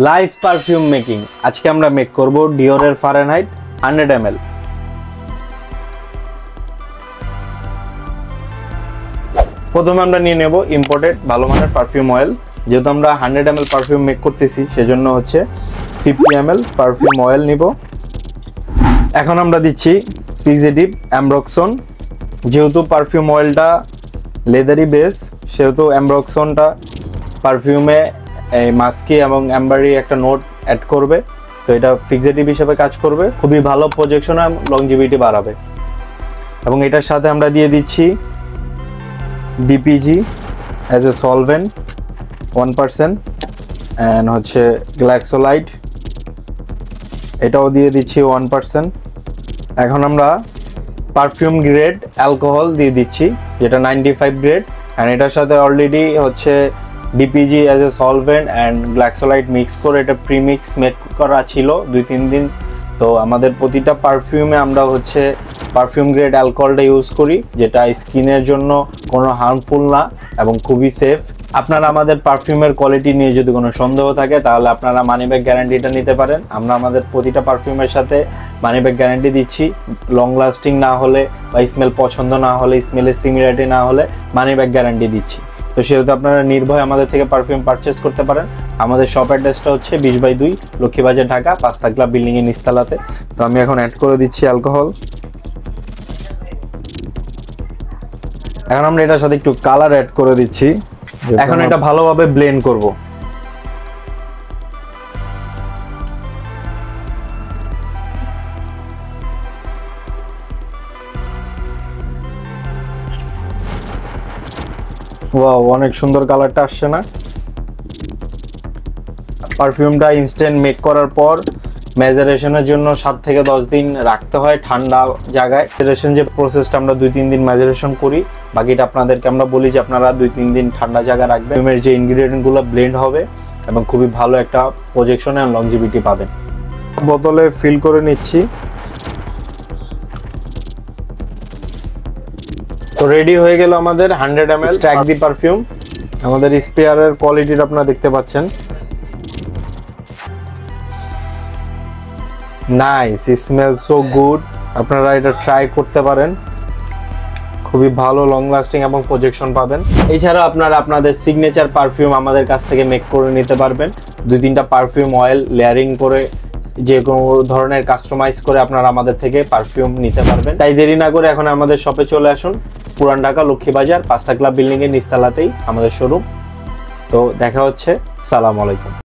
Live perfume making. আজকে আমরা make করব ডিওরের ফারেনহাইট 100 ml। প্রথমে আমরা নিয়ে নেব ইম্পোর্টেড ভালো মানের পারফিউম অয়েল। যেহেতু আমরা 100 ml পারফিউম মেক করতেছি সেজন্য হচ্ছে 50 ml পারফিউম অয়েল নিব। এখন আমরা দিচ্ছি ফিক্সেটিভ অ্যামব্রক্সন। যেহেতু পারফিউম অয়েলটা লেদারি বেস সেহেতু অ্যামব্রক্সনটা পারফিউমে মাস্কি এবং অ্যাম্বারি একটা নোট অ্যাড করবে, তো এটা ফিক্সেটিভ হিসেবে কাজ করবে, খুবই ভালো প্রজেকশন এবং লংজিভিটি বাড়াবে। এবং এটার সাথে আমরা দিয়ে দিচ্ছি DPG as a solvent 1% and হচ্ছে গ্লাক্সোলাইড এটাও দিয়ে দিচ্ছি 1%। এখন আমরা পারফিউম গ্রেড অ্যালকোহল দিয়ে দিচ্ছি যেটা 95 গ্রেড, অ্যান্ড এটার সাথে অলরেডি হচ্ছে DPG as a solvent and গ্লাক্সোলাইড মিক্স করে এটা প্রিমিক্স মেক করা ছিল 2-3 দিন। তো আমাদের প্রতিটা পারফিউমে আমরা হচ্ছে পারফিউম গ্রেড অ্যালকোহলটা ইউজ করি, যেটা স্কিনের জন্য কোনো হার্মফুল না এবং খুবই সেফ। আপনারা আমাদের পারফিউমের কোয়ালিটি নিয়ে যদি কোনো সন্দেহ থাকে তাহলে আপনারা মানি ব্যাক গ্যারান্টিটা নিতে পারেন। আমরা আমাদের প্রতিটা পারফিউমের সাথে মানি ব্যাক গ্যারান্টি দিচ্ছি। লং লাস্টিং না হলে বা স্মেল পছন্দ না হলে, স্মেলের সিমিলারিটি না হলে মানি ব্যাক গ্যারান্টি দিচ্ছি। তো সেহেতু আপনারা নির্ভয়ে আমাদের থেকে পারফিউম পারচেস করতে পারেন। আমাদের শপ অ্যাড্রেসটা হচ্ছে 20/2 লক্ষ্মীবাজার ঢাকা 5 তাকলা বিল্ডিংয়ের নিচতলাতে। তো আমি এখন অ্যাড করে দিচ্ছি অ্যালকোহল। এখন আমরা এটার সাথে একটু কালার অ্যাড করে দিচ্ছি। এখন এটা ভালোভাবে ব্লেন্ড করব। ওয়াও, অনেক সুন্দর কালারটা আসছে না? পারফিউমটা ইনস্ট্যান্ট মেক করার পর ম্যাজারেশনের জন্য 7 থেকে 10 দিন রাখতে হয় ঠান্ডা জায়গায়। ম্যাজারেশন যে প্রসেসটা আমরা 2-3 দিন ম্যাজারেশন করি, বাকিটা আপনাদেরকে আমরা বলি যে আপনারা 2-3 দিন ঠান্ডা জায়গায় রাখবেন। পারফিউমের যে ইনগ্রেডিয়েন্টগুলো ব্লেন্ড হবে এবং খুবই ভালো একটা প্রজেকশন এবং লংজিভিটি পাবেন। বোতলে ফিল করে নিচ্ছি। তো রেডি হয়ে গেল আমাদের 100 ml স্ট্যাক দি পারফিউম। আমাদের স্পেয়ারের কোয়ালিটিটা আপনারা দেখতে পাচ্ছেন। Nice, smell so good. আপনারা এটা ট্রাই করতে পারেন, খুবই ভালো লং লাস্টিং এবং প্রজেকশন পাবেন। এছাড়া আপনারা আপনাদের সিগনেচার পারফিউম আমাদের কাছ থেকে মেক করে নিতে পারবেন। 2-3টা পারফিউম অয়েল লেয়ারিং করে যে কোনো ধরনের কাস্টমাইজ করে আপনারা আমাদের থেকে পারফিউম নিতে পারবেন। তাই দেরি না করে এখন আমাদের শপে চলে আসুন। পুরান ঢাকা লক্ষ্মীবাজার 5 তাকলা বিল্ডিংয়ের নিচতলাতেই আমাদের শোরুম। তো দেখা হচ্ছে। সালাম আলাইকুম।